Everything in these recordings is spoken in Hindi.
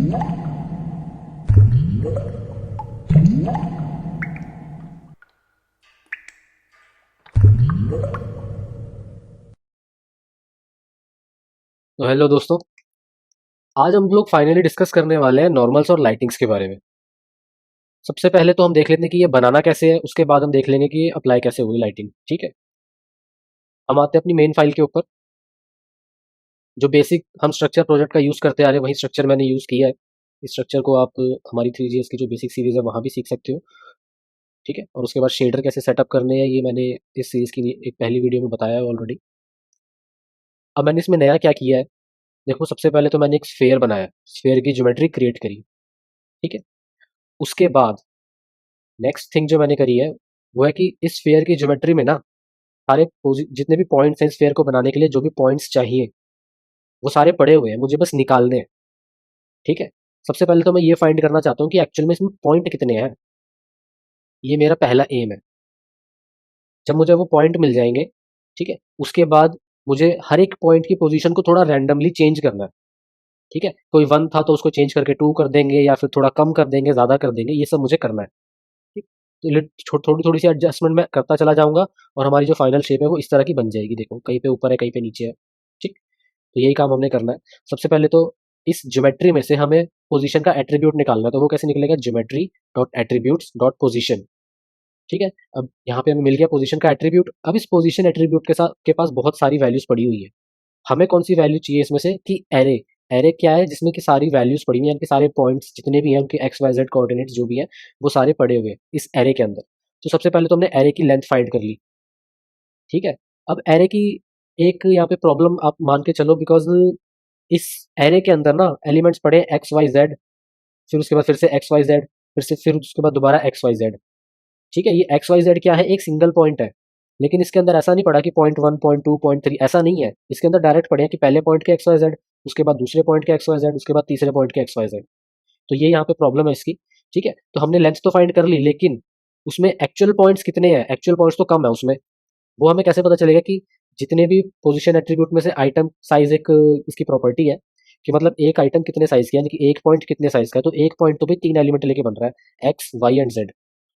तो हेलो दोस्तों, आज हम लोग फाइनली डिस्कस करने वाले हैं नॉर्मल्स और लाइटिंग्स के बारे में। सबसे पहले तो हम देख लेते हैं कि ये बनाना कैसे है, उसके बाद हम देख लेंगे कि ये अप्लाई कैसे हुई लाइटिंग। ठीक है, हम आते हैं अपनी मेन फाइल के ऊपर। जो बेसिक हम स्ट्रक्चर प्रोजेक्ट का यूज़ करते आ रहे हैं वही स्ट्रक्चर मैंने यूज़ किया है। इस स्ट्रक्चर को आप हमारी 3GS की जो बेसिक सीरीज़ है वहाँ भी सीख सकते हो। ठीक है, और उसके बाद शेडर कैसे सेटअप करने हैं ये मैंने इस सीरीज़ की एक पहली वीडियो में बताया है ऑलरेडी। अब मैंने इसमें नया क्या किया है, देखो सबसे पहले तो मैंने एक स्फेयर बनाया, स्फेयर की ज्योमेट्री क्रिएट करी। ठीक है, उसके बाद नेक्स्ट थिंग जो मैंने करी है वो है कि इस स्फीयर की ज्योमेट्री में ना सारे जितने भी पॉइंट्स हैं स्फीयर को बनाने के लिए, जो भी पॉइंट्स चाहिए वो सारे पड़े हुए हैं, मुझे बस निकालने हैं। ठीक है, सबसे पहले तो मैं ये फाइंड करना चाहता हूँ कि एक्चुअल में इसमें पॉइंट कितने हैं। ये मेरा पहला एम है। जब मुझे वो पॉइंट मिल जाएंगे, ठीक है, उसके बाद मुझे हर एक पॉइंट की पोजीशन को थोड़ा रैंडमली चेंज करना है। ठीक है, कोई 1 था तो उसको चेंज करके 2 कर देंगे, या फिर थोड़ा कम कर देंगे, ज़्यादा कर देंगे, ये सब मुझे करना है। ठीक, तो थोड़ी थोड़ी सी एडजस्टमेंट मैं करता चला जाऊंगा और हमारी जो फाइनल शेप है वो इस तरह की बन जाएगी। देखो कहीं पे ऊपर है, कहीं पे नीचे है। ठीक, तो यही काम हमने करना है। सबसे पहले तो इस ज्योमेट्री में से हमें पोजीशन का एट्रीब्यूट निकालना है, तो वो कैसे निकलेगा, geometry dot attributes dot position. ठीक है, अब यहाँ पे हमें मिल गया पोजीशन का एट्रीब्यूट। अब इस पोजीशन एट्रीब्यूट के साथ के पास बहुत सारी वैल्यूज पड़ी हुई है। हमें कौन सी वैल्यू चाहिए इसमें से, कि एरे। एरे क्या है, जिसमें कि सारी वैल्यूज पड़ी हुई हैं, यानी कि सारे पॉइंट्स जितने भी हैं उनके एक्स वाई जेड कोऑर्डिनेट्स जो भी हैं वो सारे पड़े हुए हैं इस एरे के अंदर। तो सबसे पहले तो हमने एरे की लेंथ फाइंड कर ली। ठीक है, अब एरे की एक यहाँ पे प्रॉब्लम आप मान के चलो, बिकॉज इस एरे के अंदर ना एलिमेंट्स पड़े एक्स वाई जेड, फिर उसके बाद फिर से एक्स वाई जेड, फिर उसके बाद दोबारा एक्स वाई जेड। ठीक है, ये एक्स वाई जेड क्या है, एक सिंगल पॉइंट है। लेकिन इसके अंदर ऐसा नहीं पड़ा कि पॉइंट 1, पॉइंट 2, पॉइंट 3, ऐसा नहीं है। इसके अंदर डायरेक्ट पड़े हैं कि पहले पॉइंट के एक्स वाई जेड, उसके बाद दूसरे पॉइंट के एक्स वाई जेड, उसके बाद तीसरे पॉइंट के एक्स वाई जेड। तो ये यहाँ पे प्रॉब्लम है इसकी। ठीक है, तो हमने लेंथ तो फाइंड कर ली, लेकिन उसमें एक्चुअल पॉइंट्स कितने हैं, एक्चुअल पॉइंट्स तो कम है उसमें। वो हमें कैसे पता चलेगा, कि जितने भी पोजीशन एट्रीब्यूट में से आइटम साइज एक इसकी प्रॉपर्टी है, कि मतलब एक आइटम कितने साइज का है, यानी कि एक पॉइंट कितने साइज का है। तो एक पॉइंट तो भी 3 एलिमेंट लेके बन रहा है, एक्स वाई एंड जेड।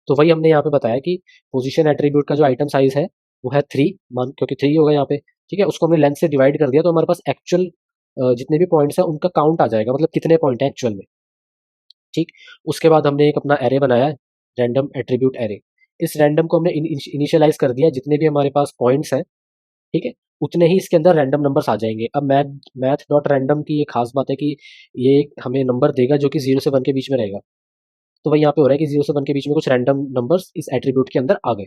तो वही हमने यहाँ पे बताया कि पोजीशन एट्रीब्यूट का जो आइटम साइज है वो है 3 मान, क्योंकि 3 होगा यहाँ पे। ठीक है, उसको हमने लेंथ से डिवाइड कर दिया, तो हमारे पास एक्चुअल जितने भी पॉइंट्स हैं उनका काउंट आ जाएगा, मतलब कितने पॉइंट है एक्चुअल में। ठीक, उसके बाद हमने एक अपना एरे बनाया, रैंडम एट्रीब्यूट एरे। इस रैंडम को हमने इनिशियलाइज कर दिया, जितने भी हमारे पास पॉइंट्स हैं, ठीक है, उतने ही इसके अंदर रैंडम नंबर्स आ जाएंगे। अब मैथ डॉट रैंडम की ये खास बात है कि ये हमें नंबर देगा जो कि 0 से 1 के बीच में रहेगा। तो वही यहाँ पे हो रहा है कि 0 से 1 के बीच में कुछ रैंडम नंबर्स इस एट्रीब्यूट के अंदर आ गए।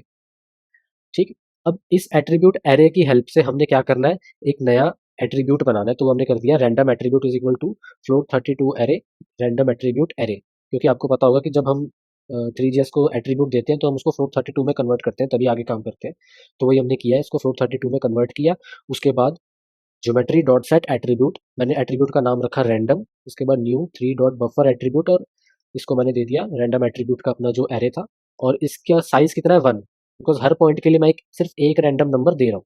ठीक, अब इस एट्रीब्यूट एरे की हेल्प से हमने क्या करना है, एक नया एट्रीब्यूट बनाना है। तो हमने कर दिया random attribute is equal to float 32 array, random attribute array. क्योंकि आपको पता होगा कि जब हम 3GS को एट्रीब्यूट देते हैं तो हम उसको फ्लोट 32 में कन्वर्ट करते हैं, तभी आगे काम करते हैं। तो वही हमने किया है, इसको फ्लोट 32 में कन्वर्ट किया। उसके बाद ज्योमेट्री डॉट सेट एट्रीब्यूट, मैंने एट्रीब्यूट का नाम रखा रैंडम। उसके बाद न्यू 3 डॉट बफर एट्रीब्यूट, और इसको मैंने दे दिया रैंडम एट्रीब्यूट का अपना जो एरे था। और इसका साइज कितना है, 1, बिकॉज हर पॉइंट के लिए मैं सिर्फ एक रैंडम नंबर दे रहा हूँ।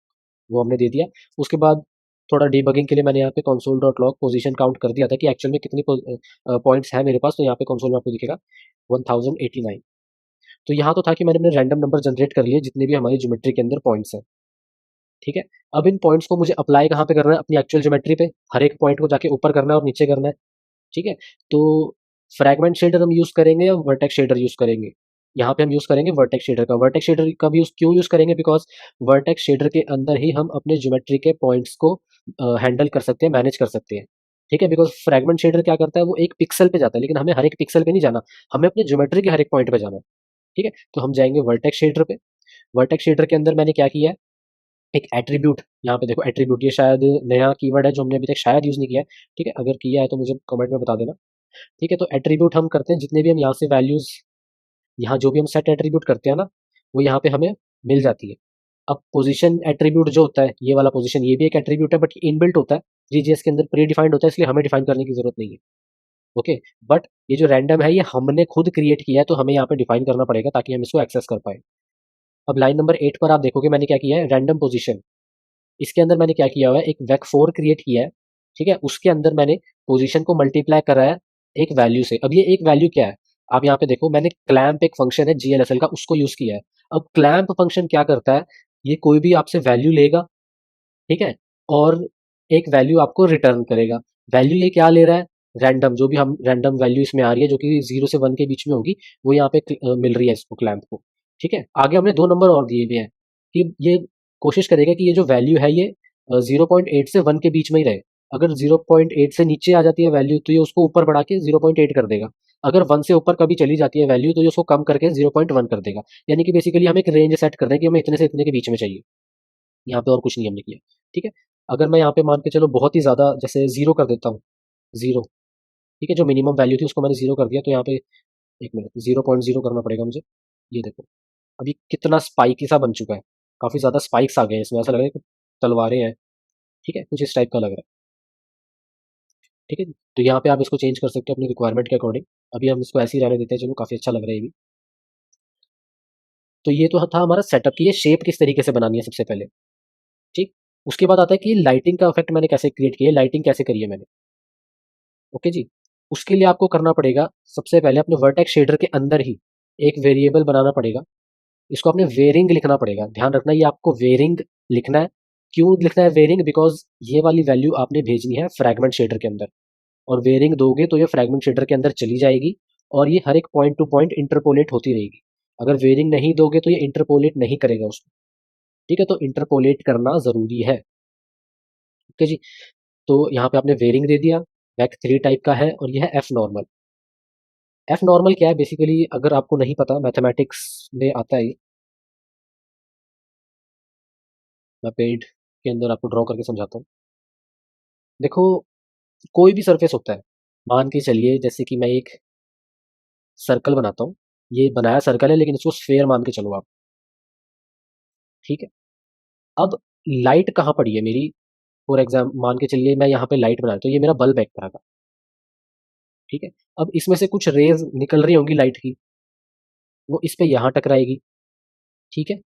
वो हमने दे दिया। उसके बाद थोड़ा डीबगिंग के लिए मैंने यहाँ पे console dot log position count कर दिया था कि एक्चुअल में कितनी पॉइंट्स है मेरे पास। तो यहाँ पे कंसोल में आपको दिखेगा 1089। तो यहाँ तो था कि मैंने अपने रैंडम नंबर जनरेट कर लिए जितने भी हमारी ज्योमेट्री के अंदर पॉइंट्स हैं। ठीक है, अब इन पॉइंट्स को मुझे अप्लाई कहाँ पे करना है, अपनी एक्चुअल ज्योमेट्री पे। हर एक पॉइंट को जाके ऊपर करना है और नीचे करना है। ठीक है, तो फ्रैगमेंट शेडर हम यूज़ करेंगे या वर्टेक्स शेडर यूज़ करेंगे। यहाँ पे हम यूज़ करेंगे वर्टेक्स शेडर का। वर्टेक्स शेडर का यूज़ क्यों यूज़ करेंगे, बिकॉज वर्टेक्स शेडर के अंदर ही हम अपने ज्योमेट्री के पॉइंट्स को हैंडल कर सकते हैं, मैनेज कर सकते हैं। ठीक है, बिकॉज फ्रैगमेंट शेडर क्या करता है, वो एक पिक्सल पे जाता है, लेकिन हमें हर एक पिक्सल पे नहीं जाना, हमें अपने ज्योमेट्री के हर एक पॉइंट पे जाना है। ठीक है, तो हम जाएंगे वर्टेक्स शेडर पे। वर्टेक्स शेडर के अंदर मैंने क्या किया है, एक एट्रीब्यूट, यहाँ पे देखो एट्रीब्यूट, ये शायद नया कीवर्ड है जो हमने अभी तक शायद यूज़ नहीं किया है। ठीक है, अगर किया है तो मुझे कमेंट में बता देना। ठीक है, तो एट्रीब्यूट हम करते हैं जितने भी हम यहाँ से वैल्यूज़, यहाँ जो भी हम सेट एट्रीब्यूट करते हैं ना, वो यहाँ पे हमें मिल जाती है। अब पोजीशन एट्रीब्यूट जो होता है, ये वाला पोजीशन, ये भी एक एट्रीब्यूट है, बट इनबिल्ट होता है, जीजीएस के अंदर प्री डिफाइंड होता है, इसलिए हमें डिफाइन करने की जरूरत नहीं है। ओके, बट ये जो रैंडम है ये हमने खुद क्रिएट किया है, तो हमें यहाँ पे डिफाइन करना पड़ेगा ताकि हम इसको एक्सेस कर पाए। अब लाइन नंबर 8 पर आप देखोगे मैंने क्या किया है, रैंडम पोजीशन। इसके अंदर मैंने क्या किया हुआ है, एक वेक 4 क्रिएट किया है। ठीक है, उसके अंदर मैंने पोजीशन को मल्टीप्लाई करा है एक वैल्यू से। अब ये एक वैल्यू क्या है, आप यहाँ पे देखो, मैंने क्लैंप एक फंक्शन है जीएलएसएल का, उसको यूज किया है। अब क्लैंप फंक्शन क्या करता है, ये कोई भी आपसे वैल्यू लेगा, ठीक है, और एक वैल्यू आपको रिटर्न करेगा। वैल्यू ये क्या ले रहा है, रैंडम, जो भी हम रैंडम वैल्यू इसमें आ रही है जो कि 0 से 1 के बीच में होगी, वो यहाँ पे मिल रही है इसको, क्लैंप को। ठीक है, आगे हमने 2 नंबर और दिए हुए हैं कि ये कोशिश करेगा कि ये जो वैल्यू है ये 0.8 से 1 के बीच में ही रहे। अगर 0.8 से नीचे आ जाती है वैल्यू तो ये उसको ऊपर बढ़ा के 0.8 कर देगा। अगर 1 से ऊपर कभी चली जाती है वैल्यू तो ये उसको कम करके 0.1 कर देगा। यानी कि बेसिकली हम एक रेंज सेट कर रहे हैं कि हमें इतने से इतने के बीच में चाहिए। यहाँ पे और कुछ नहीं हमने किया। ठीक है, अगर मैं यहाँ पे मान के चलो बहुत ही ज़्यादा जैसे ज़ीरो कर देता हूँ, ज़ीरो, ठीक है, जो मिनिमम वैल्यू थी उसको मैंने ज़ीरो कर दिया, तो यहाँ पे एक मिनट, 0.0 करना पड़ेगा मुझे। ये देखो, अभी कितना स्पाइकी सा बन चुका है, काफ़ी ज़्यादा स्पाइक्स आ गए हैं इसमें, ऐसा लग रहा है कि तलवारें हैं। ठीक है, कुछ इस टाइप का लग रहा है। ठीक है, तो यहाँ पे आप इसको चेंज कर सकते हो अपनी रिक्वायरमेंट के अकॉर्डिंग। अभी हम इसको ऐसे ही रहने देते हैं, चलो काफ़ी अच्छा लग रहा है ये भी। तो ये तो था हमारा सेटअप की ये शेप किस तरीके से बनानी है सबसे पहले। ठीक, उसके बाद आता है कि लाइटिंग का इफेक्ट मैंने कैसे क्रिएट किया है, लाइटिंग कैसे करी है मैंने। ओके जी, उसके लिए आपको करना पड़ेगा सबसे पहले अपने वर्टेक्स शेडर के अंदर ही एक वेरिएबल बनाना पड़ेगा। इसको आपने वेरिंग लिखना पड़ेगा, ध्यान रखना ये आपको वेरिंग लिखना है। क्यों लिखना है वेरिंग, बिकॉज ये वाली वैल्यू आपने भेजनी है फ्रैगमेंट शेडर के अंदर, और वेरिंग दोगे तो ये फ्रैगमेंट शेडर के अंदर चली जाएगी और ये हर एक पॉइंट टू पॉइंट इंटरपोलेट होती रहेगी। अगर वेरिंग नहीं दोगे तो ये इंटरपोलेट नहीं करेगा उसको। ठीक है, तो इंटरपोलेट करना जरूरी है। ओके जी, तो यहाँ पे आपने वेरिंग दे दिया, वैक 3 टाइप का है और यह है एफ नॉर्मल। एफ नॉर्मल क्या है बेसिकली, अगर आपको नहीं पता, मैथमेटिक्स में आता है, मैं पेंट के अंदर आपको ड्रॉ करके समझाता हूँ। देखो, कोई भी सरफेस होता है, मान के चलिए जैसे कि मैं एक सर्कल बनाता हूँ, ये बनाया सर्कल है लेकिन इसको स्फेयर मान के चलो आप। ठीक है, अब लाइट कहाँ पड़ी है मेरी, फॉर एग्जाम्पल मान के चलिए मैं यहाँ पे लाइट बना, तो ये मेरा बल्ब है एक तरह का। ठीक है, अब इसमें से कुछ रेज निकल रही होंगी लाइट की, वो इस पे यहाँ टकराएगी। ठीक है,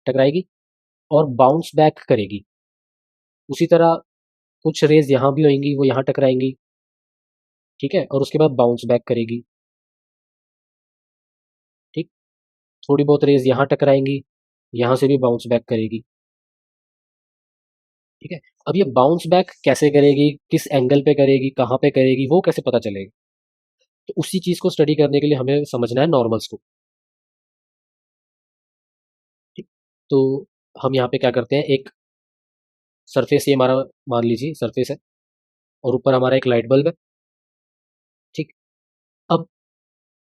टकराएगी और बाउंस बैक करेगी। उसी तरह कुछ रेज यहाँ भी होंगी, वो यहाँ टकराएंगी। ठीक है, और उसके बाद बाउंस बैक करेगी। ठीक, थोड़ी बहुत रेज यहाँ टकराएंगी, यहाँ से भी बाउंस बैक करेगी। ठीक है, अब ये बाउंस बैक कैसे करेगी, किस एंगल पे करेगी, कहाँ पे करेगी, वो कैसे पता चलेगा। तो उसी चीज को स्टडी करने के लिए हमें समझना है नॉर्मल्स को। ठीक, तो हम यहाँ पे क्या करते हैं, एक सरफेस ये हमारा मान लीजिए सरफेस है, और ऊपर हमारा एक लाइट बल्ब है। ठीक, अब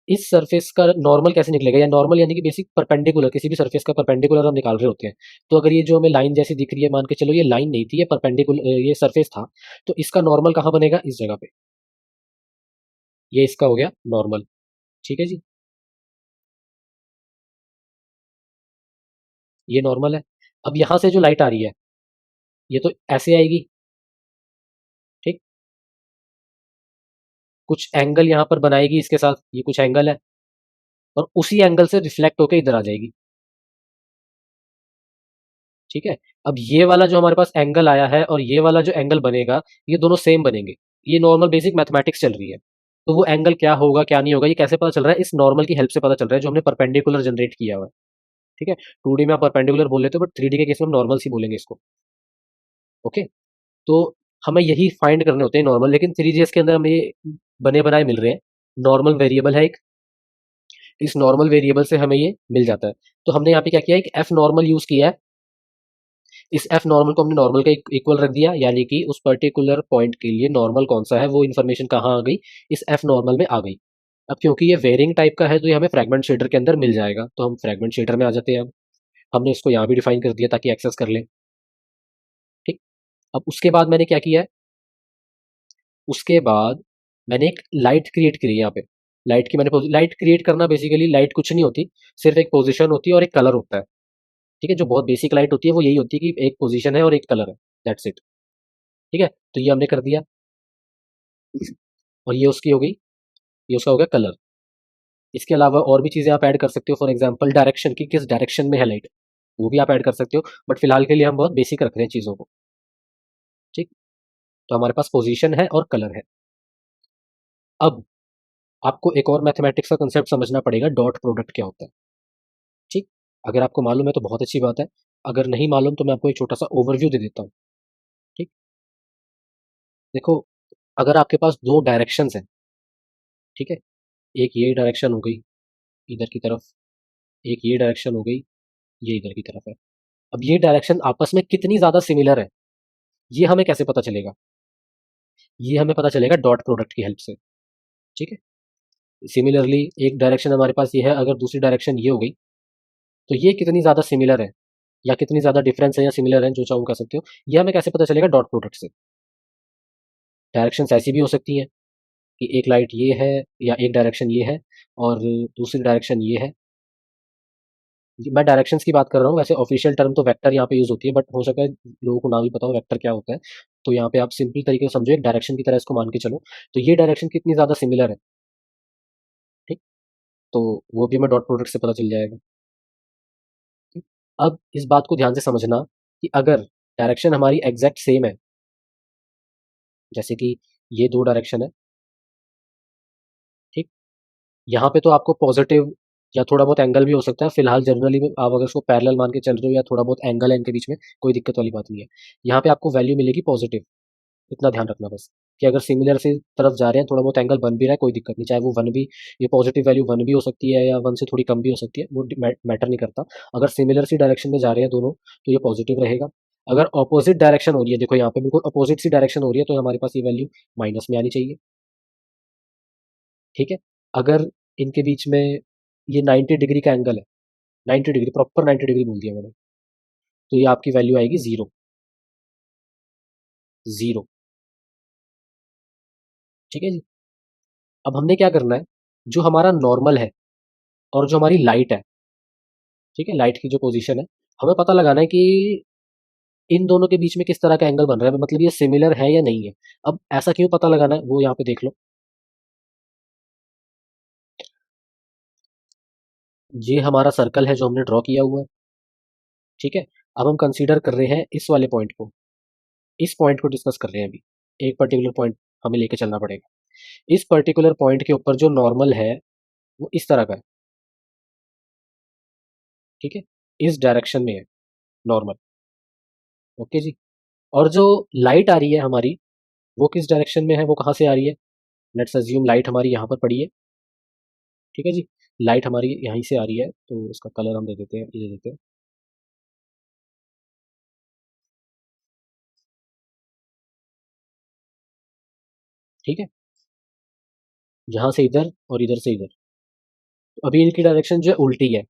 इस सरफेस का नॉर्मल कैसे निकलेगा, या नॉर्मल यानी कि बेसिक परपेंडिकुलर, किसी भी सरफेस का परपेंडिकुलर हम निकाल रहे होते हैं। तो अगर ये जो हमें लाइन जैसी दिख रही है, मान के चलो ये लाइन नहीं थी, ये परपेंडिकुलर, ये सरफेस था, तो इसका नॉर्मल कहाँ बनेगा, इस जगह पे, ये इसका हो गया नॉर्मल। ठीक है जी, ये नॉर्मल है। अब यहाँ से जो लाइट आ रही है ये तो ऐसे आएगी। ठीक, कुछ एंगल यहाँ पर बनाएगी इसके साथ, ये कुछ एंगल है, और उसी एंगल से रिफ्लेक्ट होकर इधर आ जाएगी। ठीक है, अब ये वाला जो हमारे पास एंगल आया है और ये वाला जो एंगल बनेगा, ये दोनों सेम बनेंगे। ये नॉर्मल बेसिक मैथमेटिक्स चल रही है। तो वो एंगल क्या होगा क्या नहीं होगा ये कैसे पता चल रहा है, इस नॉर्मल की हेल्प से पता चल रहा है जो हमने परपेंडिकुलर जनरेट किया हुआ है। ठीक है, 2D में आप परपेंडिकुलर बोल लेते हो, बट 3D के केस में हम नॉर्मल ही बोलेंगे इसको। ओके, तो हमें यही फाइंड करने होते हैं नॉर्मल, लेकिन 3GS के अंदर हमें ये बने बनाए मिल रहे हैं। नॉर्मल वेरिएबल है एक, इस नॉर्मल वेरिएबल से हमें ये मिल जाता है। तो हमने यहाँ पे क्या किया, एक एफ नॉर्मल यूज किया है। इस एफ नॉर्मल को हमने नॉर्मल का इक्वल रख दिया, यानी कि उस पर्टिकुलर पॉइंट के लिए नॉर्मल कौन सा है वो इन्फॉर्मेशन कहाँ आ गई, इस एफ नॉर्मल में आ गई। अब क्योंकि ये वेरिंग टाइप का है तो ये हमें फ्रैगमेंट शेडर के अंदर मिल जाएगा, तो हम फ्रैगमेंट शेडर में आ जाते हैं। अब हमने इसको यहाँ भी डिफाइन कर दिया ताकि एक्सेस कर लें। ठीक, अब उसके बाद मैंने क्या किया है, उसके बाद मैंने एक लाइट क्रिएट करी है यहाँ पे। लाइट की मैंने लाइट क्रिएट करना, बेसिकली लाइट कुछ नहीं होती, सिर्फ एक पोजीशन होती है और एक कलर होता है। ठीक है, जो बहुत बेसिक लाइट होती है वो यही होती है कि एक पोजीशन है और एक कलर है, दैट्स इट। ठीक है, तो ये हमने कर दिया, और ये उसकी हो गई, ये उसका हो गया कलर। इसके अलावा और भी चीज़ें आप ऐड कर सकते हो, फॉर एग्जांपल डायरेक्शन की, किस डायरेक्शन में है लाइट, वो भी आप ऐड कर सकते हो, बट फिलहाल के लिए हम बहुत बेसिक रख रहे हैं चीज़ों को। ठीक, तो हमारे पास पोजीशन है और कलर है। अब आपको एक और मैथमेटिक्स का कंसेप्ट समझना पड़ेगा, डॉट प्रोडक्ट क्या होता है। ठीक, अगर आपको मालूम है तो बहुत अच्छी बात है, अगर नहीं मालूम तो मैं आपको एक छोटा सा ओवरव्यू दे देता हूँ। ठीक, देखो, अगर आपके पास दो डायरेक्शंस हैं, ठीक है, एक ये डायरेक्शन हो गई इधर की तरफ, एक ये डायरेक्शन हो गई, ये इधर की तरफ है। अब ये डायरेक्शन आपस में कितनी ज्यादा सिमिलर है, ये हमें कैसे पता चलेगा? ये हमें पता चलेगा डॉट प्रोडक्ट की हेल्प से। ठीक है, सिमिलरली एक डायरेक्शन हमारे पास ये है, अगर दूसरी डायरेक्शन ये हो गई, तो ये कितनी ज्यादा सिमिलर है या कितनी ज्यादा डिफरेंस है या सिमिलर है, जो चाहो कह सकते हो। ये हमें कैसे पता चलेगा? डॉट प्रोडक्ट से। डायरेक्शंस ऐसी भी हो सकती हैं कि एक लाइट ये है या एक डायरेक्शन ये है और दूसरी डायरेक्शन ये है। मैं डायरेक्शंस की बात कर रहा हूँ, वैसे ऑफिशियल टर्म तो वेक्टर यहाँ पे यूज होती है, बट हो सकता है लोगों को ना भी पता हो वेक्टर क्या होता है। तो यहाँ पे आप सिंपल तरीके से समझो, एक डायरेक्शन की तरह इसको मान के चलो, तो ये डायरेक्शन कितनी ज्यादा सिमिलर है। ठीक, तो वो भी हमें डॉट प्रोडक्ट से पता चल जाएगा। ठीक? अब इस बात को ध्यान से समझना कि अगर डायरेक्शन हमारी एग्जैक्ट सेम है, जैसे कि ये दो डायरेक्शन है, ठीक, यहाँ पे तो आपको पॉजिटिव या थोड़ा बहुत एंगल भी हो सकता है, फिलहाल जनरली आप अगर उसको पैरेलल मान के चल रहे हो या थोड़ा बहुत एंगल है इनके बीच में, कोई दिक्कत वाली बात नहीं है। यहाँ पे आपको वैल्यू मिलेगी पॉजिटिव, इतना ध्यान रखना बस, कि अगर सिमिलर से तरफ जा रहे हैं, थोड़ा बहुत एंगल बन भी रहा है, कोई दिक्कत नहीं, चाहे वो वन भी, ये पॉजिटिव वैल्यू वन भी हो सकती है या वन से थोड़ी कम भी हो सकती है, वो मैटर नहीं करता। अगर सिमिलर सी डायरेक्शन में जा रहे हैं दोनों, तो ये पॉजिटिव रहेगा। अगर ऑपोजिट डायरेक्शन हो रही है, देखो यहाँ पे बिल्कुल अपोजिट सी डायरेक्शन हो रही है, तो हमारे पास ये वैल्यू माइनस में आनी चाहिए। ठीक है, अगर इनके बीच में ये 90 डिग्री का एंगल है, 90 डिग्री, प्रॉपर 90 डिग्री बोल दिया मैंने, तो ये आपकी वैल्यू आएगी जीरो। जीरो, ठीक है जी। अब हमने क्या करना है, जो हमारा नॉर्मल है और जो हमारी लाइट है, ठीक है, लाइट की जो पोजीशन है, हमें पता लगाना है कि इन दोनों के बीच में किस तरह का एंगल बन रहा है, मतलब ये सिमिलर है या नहीं है। अब ऐसा क्यों पता लगाना है, वो यहाँ पे देख लो। ये हमारा सर्कल है जो हमने ड्रॉ किया हुआ है, ठीक है। अब हम कंसीडर कर रहे हैं इस वाले पॉइंट को, इस पॉइंट को डिस्कस कर रहे हैं अभी। एक पर्टिकुलर पॉइंट हमें लेके चलना पड़ेगा। इस पर्टिकुलर पॉइंट के ऊपर जो नॉर्मल है वो इस तरह का है, ठीक है, इस डायरेक्शन में है नॉर्मल। ओके जी। और जो लाइट आ रही है हमारी, वो किस डायरेक्शन में है, वो कहाँ से आ रही है? लेट्स अज्यूम लाइट हमारी यहाँ पर पड़ी है, ठीक है जी। लाइट हमारी यहीं से आ रही है, तो इसका कलर हम दे देते हैं, ये दे देते हैं, ठीक है, यहाँ से इधर और इधर से इधर। तो अभी इनकी डायरेक्शन जो है उल्टी है।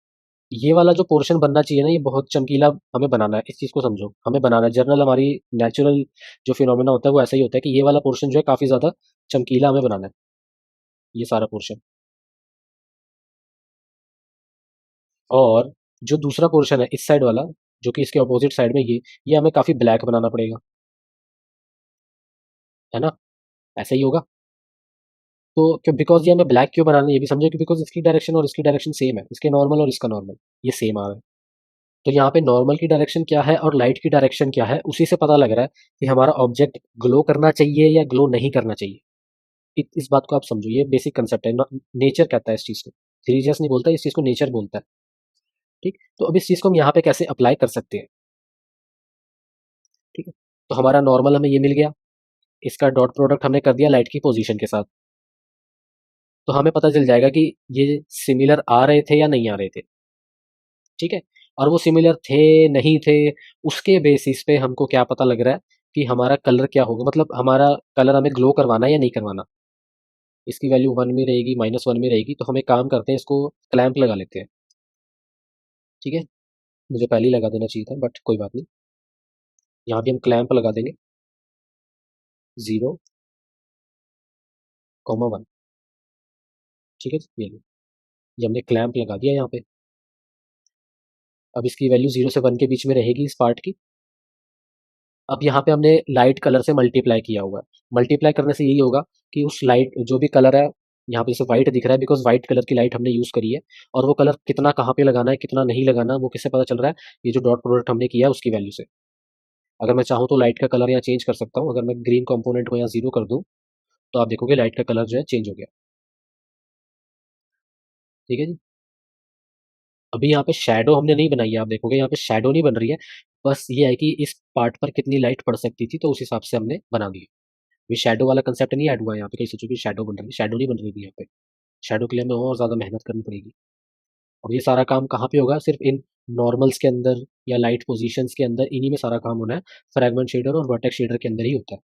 ये वाला जो पोर्शन बनना चाहिए ना, ये बहुत चमकीला हमें बनाना है, इस चीज़ को समझो, हमें बनाना है। जनरल हमारी नेचुरल जो फिनोमेना होता है वो ऐसा ही होता है कि ये वाला पोर्शन जो है काफ़ी ज़्यादा चमकीला हमें बनाना है, ये सारा पोर्शन। और जो दूसरा पोर्शन है इस साइड वाला, जो कि इसके अपोजिट साइड में, ये हमें काफ़ी ब्लैक बनाना पड़ेगा, है ना? ऐसा ही होगा। तो क्यों, बिकॉज़ ये हमें ब्लैक क्यों बनाना है ये भी समझो, कि बिकॉज़ इसकी डायरेक्शन और इसकी डायरेक्शन सेम है, इसके नॉर्मल और इसका नॉर्मल, ये सेम आ रहा है। तो यहाँ पे नॉर्मल की डायरेक्शन क्या है और लाइट की डायरेक्शन क्या है, उसी से पता लग रहा है कि हमारा ऑब्जेक्ट ग्लो करना चाहिए या ग्लो नहीं करना चाहिए। इस बात को आप समझो, ये बेसिक कंसेप्ट है। नेचर कहता है इस चीज़ को, रिलीजियस नहीं बोलता, इस चीज़ को नेचर बोलता है। ठीक, तो अब इस चीज़ को हम यहाँ पे कैसे अप्लाई कर सकते हैं? ठीक है, तो हमारा नॉर्मल हमें ये मिल गया, इसका डॉट प्रोडक्ट हमने कर दिया लाइट की पोजीशन के साथ, तो हमें पता चल जाएगा कि ये सिमिलर आ रहे थे या नहीं आ रहे थे, ठीक है। और वो सिमिलर थे नहीं थे, उसके बेसिस पे हमको क्या पता लग रहा है कि हमारा कलर क्या होगा, मतलब हमारा कलर हमें ग्लो करवाना है या नहीं करवाना। इसकी वैल्यू वन में रहेगी, माइनस वन में रहेगी, तो हम एक काम करते हैं, इसको क्लैंप लगा लेते हैं, ठीक है। मुझे पहले ही लगा देना चाहिए था, बट कोई बात नहीं। यहाँ भी हम क्लैंप लगा देंगे, जीरो कॉमा वन, ठीक है, ये हमने क्लैंप लगा दिया यहाँ पे। अब इसकी वैल्यू जीरो से वन के बीच में रहेगी इस पार्ट की। अब यहाँ पे हमने लाइट कलर से मल्टीप्लाई किया हुआ है। मल्टीप्लाई करने से यही होगा कि उस लाइट जो भी कलर है, यहाँ पे जैसे व्हाइट दिख रहा है, बिकॉज व्हाइट कलर की लाइट हमने यूज़ करी है, और वो कलर कितना कहाँ पे लगाना है कितना नहीं लगाना, वो किससे पता चल रहा है? ये जो डॉट प्रोडक्ट हमने किया है उसकी वैल्यू से। अगर मैं चाहूँ तो लाइट का कलर यहाँ चेंज कर सकता हूँ, अगर मैं ग्रीन कंपोनेंट को यहाँ जीरो कर दूँ, तो आप देखोगे लाइट का कलर जो है चेंज हो गया। ठीक है जी। अभी यहाँ पे शैडो हमने नहीं बनाई है, आप देखोगे यहाँ पे शैडो नहीं बन रही है, बस ये है कि इस पार्ट पर कितनी लाइट पड़ सकती थी, तो उस हिसाब से हमने बना दी है। अभी शैडो वाला कंसेप्ट नहीं ऐड हुआ है यहाँ पे, कहीं सोचो कि शैडो बन रही है, शैडो नहीं बन रही थी यहाँ पे। शैडो के लिए हमें और ज़्यादा मेहनत करनी पड़ेगी। और ये सारा काम कहाँ पे होगा? सिर्फ़ इन नॉर्मल्स के अंदर या लाइट पोज़ीशंस के अंदर, इन्हीं में सारा काम होना है। फ्रैगमेंट शेडर और वर्टेक्स शेडर के अंदर ही होता है।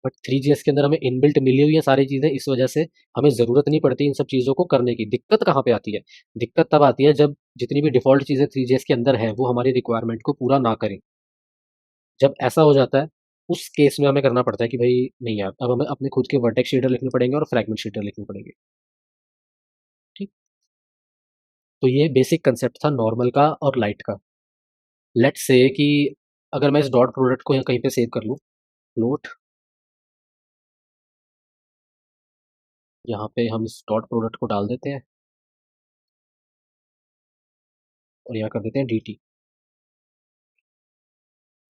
बट 3GS के अंदर हमें इनबिल्ट मिली हुई है सारी चीज़ें, इस वजह से हमें ज़रूरत नहीं पड़ती इन सब चीज़ों को करने की। दिक्कत कहाँ पे आती है? दिक्कत तब आती है जब जितनी भी डिफ़ॉल्ट चीज़ें 3GS के अंदर हैं, वो हमारी रिक्वायरमेंट को पूरा ना करें। जब ऐसा हो जाता है, उस केस में हमें करना पड़ता है कि भई नहीं यार, अब हमें अपने खुद के वर्टेक्स शेडर लिखने पड़ेंगे और फ्रैगमेंट शेडर लिखने पड़ेंगे। ठीक? तो ये बेसिक कांसेप्ट था नॉर्मल का और लाइट का। लेट्स से कि अगर मैं इस डॉट प्रोडक्ट को यहाँ कहीं पे सेव कर लूँ, फ्लोट, यहाँ पे हम इस डॉट प्रोडक्ट को डाल देते हैं और यहाँ कर देते हैं dt।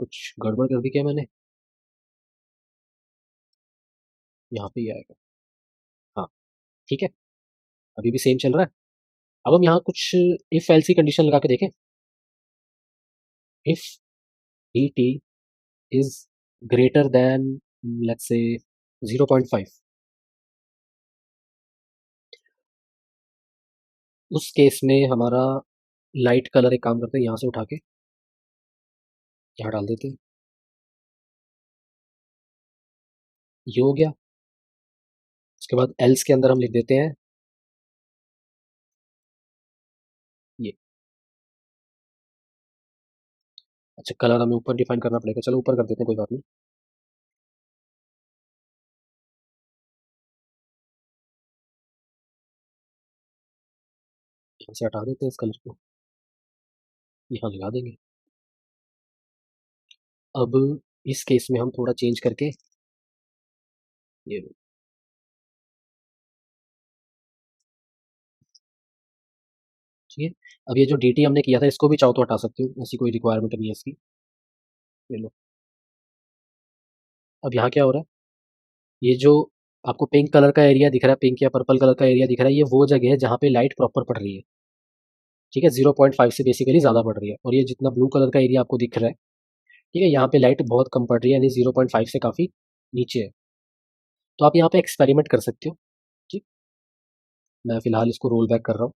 कुछ गड़बड़ कर दी क्या मैंने? यहाँ पे ही आएगा। हाँ, ठीक है, अभी भी सेम चल रहा है। अब हम यहाँ कुछ इफ एल्स की कंडीशन लगा के देखें। If dt is greater than let's say 0.5, उस केस में हमारा लाइट कलर, एक काम करते हैं यहाँ से उठा के यहाँ डाल देते हैं। ये हो गया। उसके बाद एल्स के अंदर हम लिख देते हैं ये। अच्छा, कलर हमें ऊपर डिफाइन करना पड़ेगा, चलो ऊपर कर देते हैं, कोई बात नहीं। यहाँ से हटा देते हैं इस कलर को, यहाँ लगा देंगे। अब इस केस में हम थोड़ा चेंज करके ये, ठीक है। अब ये जो dt हमने किया था, इसको भी चाहो तो हटा सकते हो, ऐसी कोई रिक्वायरमेंट नहीं है इसकी। ले लो। अब यहाँ क्या हो रहा है? ये जो आपको पिंक कलर का एरिया दिख रहा है, पिंक या पर्पल कलर का एरिया दिख रहा है, ये वो जगह है जहाँ पे लाइट प्रॉपर पड़ रही है। ठीक है, 0.5 से बेसिकली ज़्यादा पड़ रही है। और ये जितना ब्लू कलर का एरिया आपको दिख रहा है, ठीक है, यहाँ पे लाइट बहुत कम पड़ रही है, यानी 0.5 से काफ़ी नीचे है। तो आप यहाँ पे एक्सपेरिमेंट कर सकते हो। ठीक, मैं फिलहाल इसको रोल बैक कर रहा हूँ।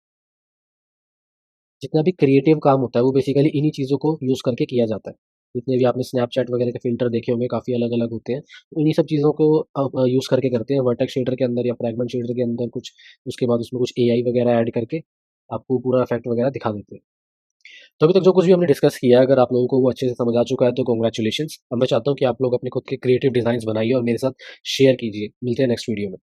जितना भी क्रिएटिव काम होता है, वो बेसिकली इन्हीं चीज़ों को यूज़ करके किया जाता है। जितने भी आपने स्नैपचैट वगैरह के फ़िल्टर देखे होंगे, काफ़ी अलग-अलग होते हैं। तो इन्हीं सब चीज़ों को यूज़ करके करते हैं, वर्टेक्स शेडर के अंदर या फ्रैगमेंट शेडर के अंदर कुछ, उसके बाद उसमें कुछ एआई वगैरह ऐड करके आपको पूरा इफ़ेक्ट वगैरह दिखा देते हैं। तो अभी तक जो कुछ भी हमने डिस्कस किया है, अगर आप लोगों को वो अच्छे से समझ आ चुका है, तो कांग्रेचुलेशंस। अब मैं चाहता हूँ कि आप लोग अपने खुद के क्रिएटिव डिज़ाइन्स बनाइए और मेरे साथ शेयर कीजिए। मिलते हैं नेक्स्ट वीडियो में।